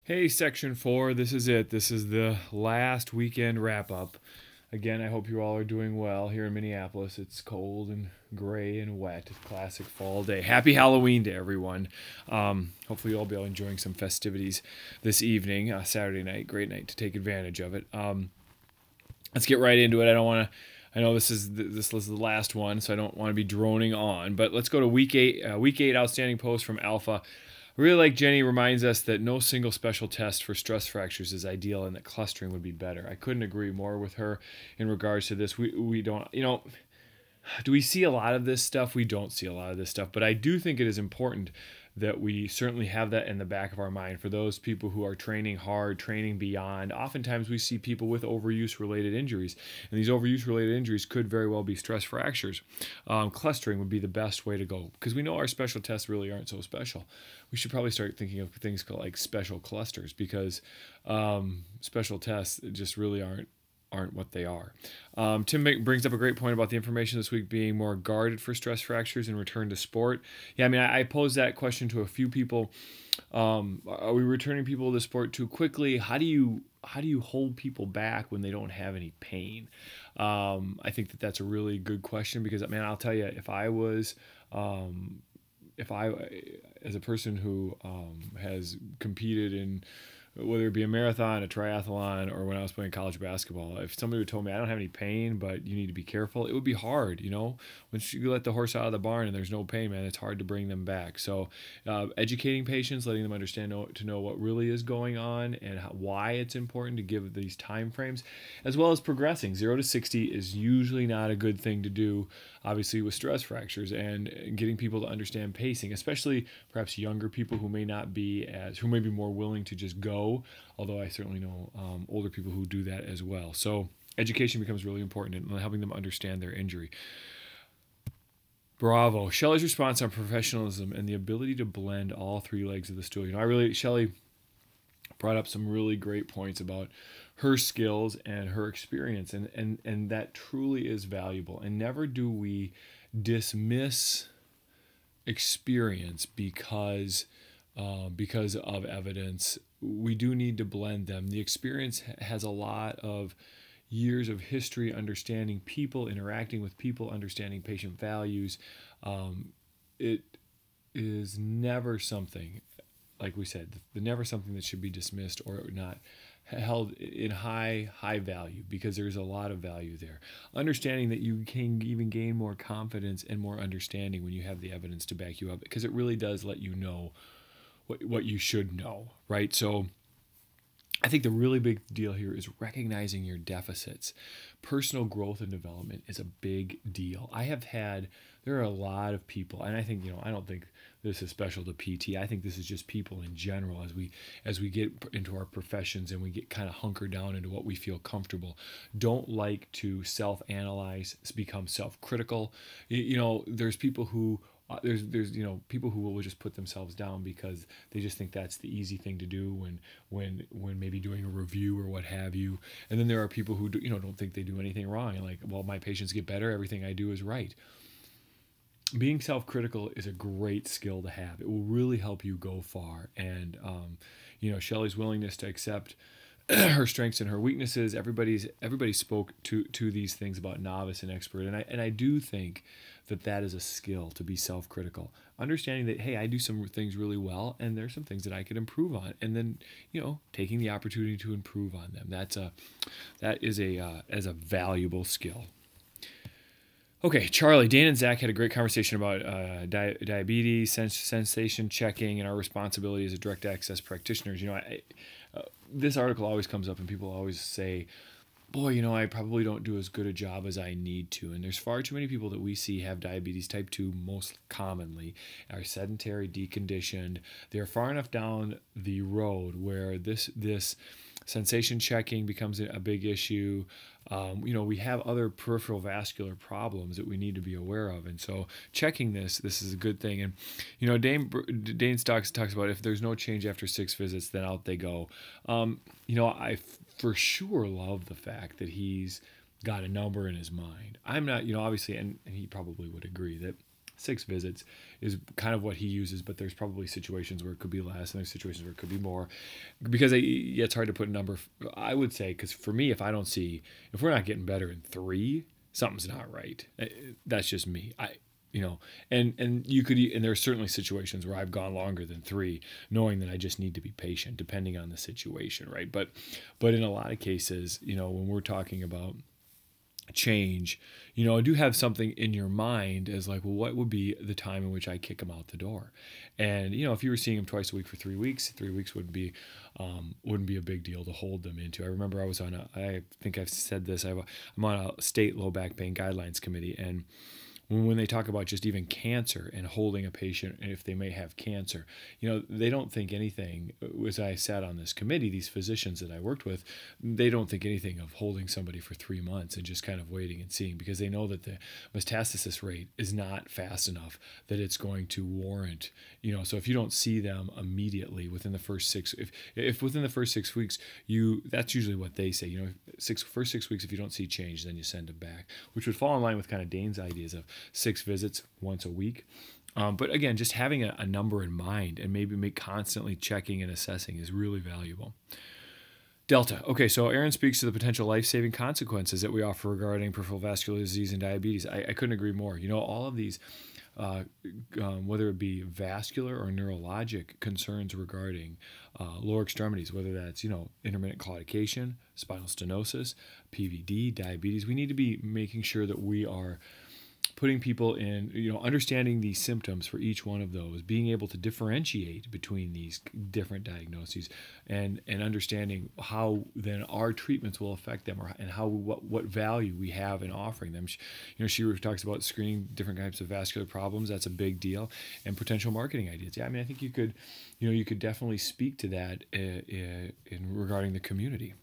Hey, Section 4, this is it. This is the last weekend wrap up. Again, I hope you all are doing well here in Minneapolis. It's cold and gray and wet. Classic fall day. Happy Halloween to everyone. Hopefully, you'll all be enjoying some festivities this evening, Saturday night. Great night to take advantage of it. Let's get right into it. I know this is the last one, so I don't want to be droning on. But let's go to week 8. Week 8 outstanding post from Alpha. I really like Jenny reminds us that no single special test for stress fractures is ideal and that clustering would be better. I couldn't agree more with her in regards to this. We don't, do we see a lot of this stuff? We don't see a lot of this stuff, but I do think it is important that we certainly have that in the back of our mind for those people who are training hard, training beyond. Oftentimes we see people with overuse related injuries, and these overuse related injuries could very well be stress fractures. Clustering would be the best way to go because we know our special tests really aren't so special. We should probably start thinking of things called like special clusters because special tests just really aren't what they are. Tim brings up a great point about the information this week being more guarded for stress fractures and return to sport. Yeah, I mean, I posed that question to a few people. Are we returning people to sport too quickly? How do you hold people back when they don't have any pain? I think that's a really good question because, man, I'll tell you, if I as a person who has competed in whether it be a marathon, a triathlon, or when I was playing college basketball, if somebody would told me I don't have any pain, but you need to be careful, it would be hard, Once you let the horse out of the barn and there's no pain, man, it's hard to bring them back. So educating patients, letting them understand to know what really is going on and why it's important to give these time frames, as well as progressing. 0 to 60 is usually not a good thing to do, obviously, with stress fractures, and getting people to understand pacing, especially perhaps younger people who may be more willing to just go, although I certainly know older people who do that as well. So education becomes really important in helping them understand their injury. Bravo. Shelley's response on professionalism and the ability to blend all three legs of the stool. Shelley brought up some really great points about her skills and her experience, and that truly is valuable. And never do we dismiss experience because of evidence. We do need to blend them. The experience has a lot of years of history, understanding people, interacting with people, understanding patient values. It is never something, like we said, never something that should be dismissed or not held in high value, because there's a lot of value there. Understanding that you can even gain more confidence and more understanding when you have the evidence to back you up, because it really does let you know what you should know, right? So I think the really big deal here is recognizing your deficits. Personal growth and development is a big deal. There are a lot of people, and I think, I don't think this is special to PT. I think this is just people in general as we get into our professions and we get kind of hunkered down into what we feel comfortable, don't like to self-analyze, become self-critical. There's people who there's people who will just put themselves down because they just think that's the easy thing to do when maybe doing a review or what have you. And then there are people who don't think they do anything wrong, and like, well, my patients get better, everything I do is right. Being self-critical is a great skill to have. It will really help you go far. And Shelley's willingness to accept her strengths and her weaknesses. Everybody spoke to these things about novice and expert, and I do think that is a skill, to be self-critical, understanding that, hey, I do some things really well, and there's some things that I could improve on, and then taking the opportunity to improve on them. That is a valuable skill. Okay, Charlie, Dan and Zach had a great conversation about diabetes, sensation checking, and our responsibility as a direct access practitioners. This article always comes up, and people always say, boy, I probably don't do as good a job as I need to. And there's far too many people that we see have diabetes type 2 most commonly, are sedentary, deconditioned. They're far enough down the road where this sensation checking becomes a big issue. We have other peripheral vascular problems that we need to be aware of. And so checking this is a good thing. And, Dane Stocks talks about if there's no change after 6 visits, then out they go. I for sure love the fact that he's got a number in his mind. I'm not, obviously, and he probably would agree that 6 visits is kind of what he uses, but there's probably situations where it could be less and there's situations where it could be more, because it's hard to put a number. I would say, because for me, if we're not getting better in 3, something's not right. That's just me. And there are certainly situations where I've gone longer than 3, knowing that I just need to be patient, depending on the situation, right? But in a lot of cases, when we're talking about change, do have something in your mind as like, well, what would be the time in which I kick them out the door? And if you were seeing them twice a week for 3 weeks, 3 weeks wouldn't be a big deal to hold them into. I remember I was I think I've said this, I'm on a state low back pain guidelines committee, and when they talk about just even cancer and holding a patient if they may have cancer, they don't think anything. As I sat on this committee, these physicians that I worked with, they don't think anything of holding somebody for 3 months and just kind of waiting and seeing, because they know that the metastasis rate is not fast enough that it's going to warrant, so if you don't see them immediately within the first 6, if within the first 6 weeks, that's usually what they say, first 6 weeks, if you don't see change, then you send them back, which would fall in line with kind of Dane's ideas of 6 visits once a week. But again, just having a number in mind and maybe constantly checking and assessing is really valuable. Delta. Okay, so Aaron speaks to the potential life-saving consequences that we offer regarding peripheral vascular disease and diabetes. I couldn't agree more. All of these, whether it be vascular or neurologic concerns regarding lower extremities, whether that's, intermittent claudication, spinal stenosis, PVD, diabetes, we need to be making sure that we are putting people in, understanding these symptoms for each one of those, being able to differentiate between these different diagnoses, and understanding how then our treatments will affect them, and what value we have in offering them. She talks about screening different types of vascular problems. That's a big deal, and potential marketing ideas. Yeah, I think you could definitely speak to that in regarding the community.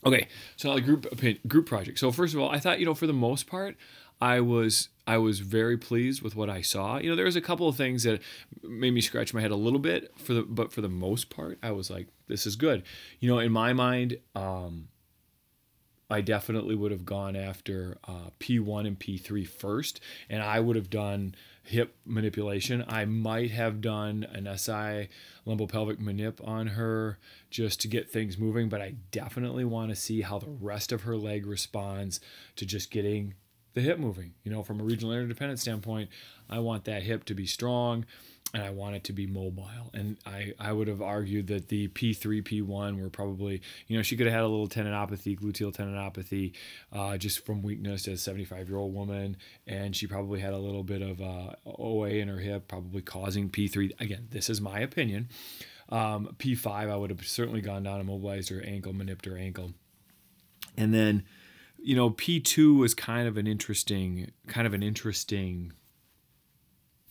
Okay, so group project. So first of all, I thought, for the most part, I was very pleased with what I saw. There was a couple of things that made me scratch my head a little bit, but for the most part, I was like, this is good. In my mind, I definitely would have gone after P1 and P3 first, and I would have done hip manipulation. I might have done an SI lumbopelvic manip on her just to get things moving, but I definitely want to see how the rest of her leg responds to just getting the hip moving. From a regional interdependence standpoint, I want that hip to be strong and I want it to be mobile. And I would have argued that the P3, P1 were probably, she could have had a little tendinopathy, gluteal tendinopathy, just from weakness as a 75-year-old woman. And she probably had a little bit of OA in her hip, probably causing P3. Again, this is my opinion. P5, I would have certainly gone down and mobilized her ankle, manipped her ankle. And then, P2 was kind of an interesting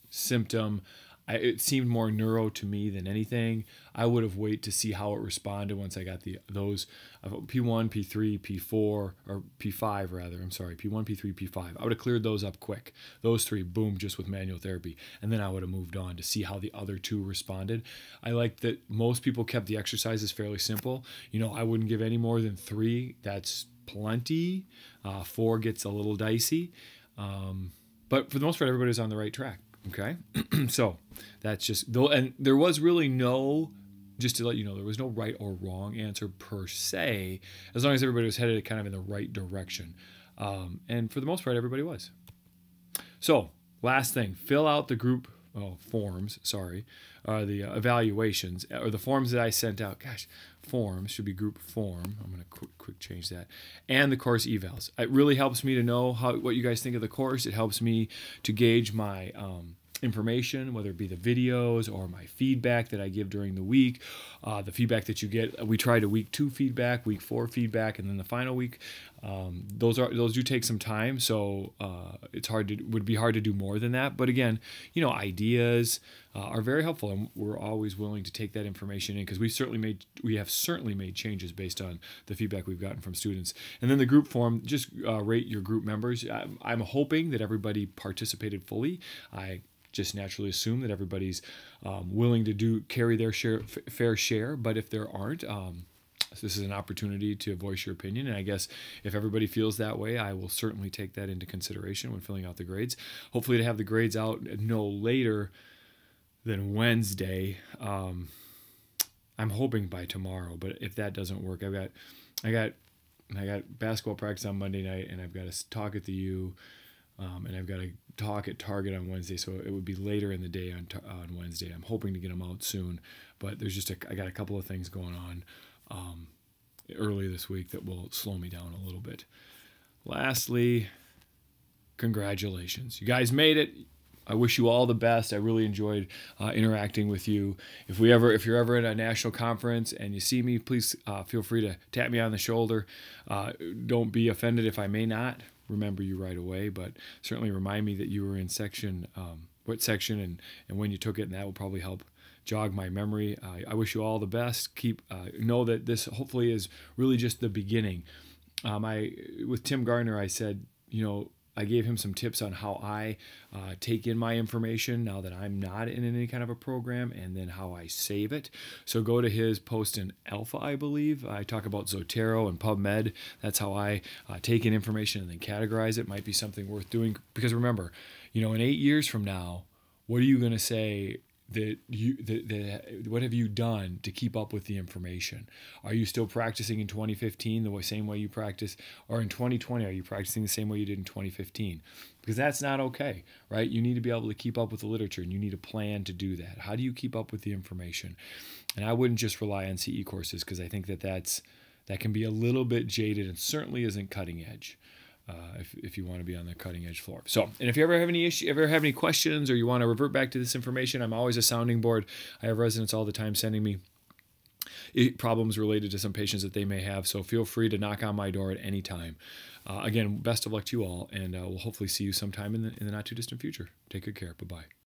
symptom. It seemed more neuro to me than anything. I would have waited to see how it responded once I got those P1, P3, P4, or P5 rather. I'm sorry, P1, P3, P5. I would have cleared those up quick. Those 3, boom, just with manual therapy. And then I would have moved on to see how the other 2 responded. I like that most people kept the exercises fairly simple. I wouldn't give any more than 3. That's plenty. 4 gets a little dicey. But for the most part, everybody's on the right track. Okay. So that's just, and there was really just to let you know, there was no right or wrong answer per se, as long as everybody was headed kind of in the right direction. And for the most part, everybody was. So last thing, fill out the group forms, the evaluations, or the forms that I sent out. Gosh, forms should be group form. I'm going to quick change that. And the course evals. It really helps me to know what you guys think of the course. It helps me to gauge my information, whether it be the videos or my feedback that I give during the week, the feedback that you get. We tried a week 2 feedback, week 4 feedback, and then the final week. Those do take some time, so would be hard to do more than that. But again, ideas are very helpful, and we're always willing to take that information in, because we have certainly made changes based on the feedback we've gotten from students. And then the group form, just rate your group members. I'm hoping that everybody participated fully. I just naturally assume that everybody's willing to carry their fair share. But if there aren't, So this is an opportunity to voice your opinion. And I guess if everybody feels that way, I will certainly take that into consideration when filling out the grades. Hopefully to have the grades out no later than Wednesday. I'm hoping by tomorrow, but if that doesn't work, I got basketball practice on Monday night, and I've got to talk at the U, and I've got to talk at Target on Wednesday, so it would be later in the day on Wednesday. I'm hoping to get them out soon, but there's just I got a couple of things going on early this week that will slow me down a little bit. Lastly, congratulations. You guys made it. I wish you all the best. I really enjoyed interacting with you. If you're ever at a national conference and you see me, please feel free to tap me on the shoulder. Don't be offended if I may not remember you right away, but certainly remind me that you were in section, what section and when you took it, and that will probably help jog my memory. I wish you all the best. Know that this hopefully is really just the beginning. With Tim Gardner, I said, I gave him some tips on how I take in my information now that I'm not in any kind of a program, and then how I save it. So go to his post in Alpha, I believe. I talk about Zotero and PubMed. That's how I take in information and then categorize it. Might be something worth doing, because remember, in 8 years from now, what are you going to say? What have you done to keep up with the information? Are you still practicing in 2015 the same way you practice, or in 2020 are you practicing the same way you did in 2015? Because that's not okay, right? You need to be able to keep up with the literature, and you need a plan to do that. How do you keep up with the information? And I wouldn't just rely on CE courses, because I think that can be a little bit jaded and certainly isn't cutting edge. If you want to be on the cutting edge floor. So, and if you ever have any questions, or you want to revert back to this information, I'm always a sounding board. I have residents all the time sending me problems related to some patients that they may have. So feel free to knock on my door at any time. Again, best of luck to you all, and we'll hopefully see you sometime in the not too distant future. Take good care. Bye-bye.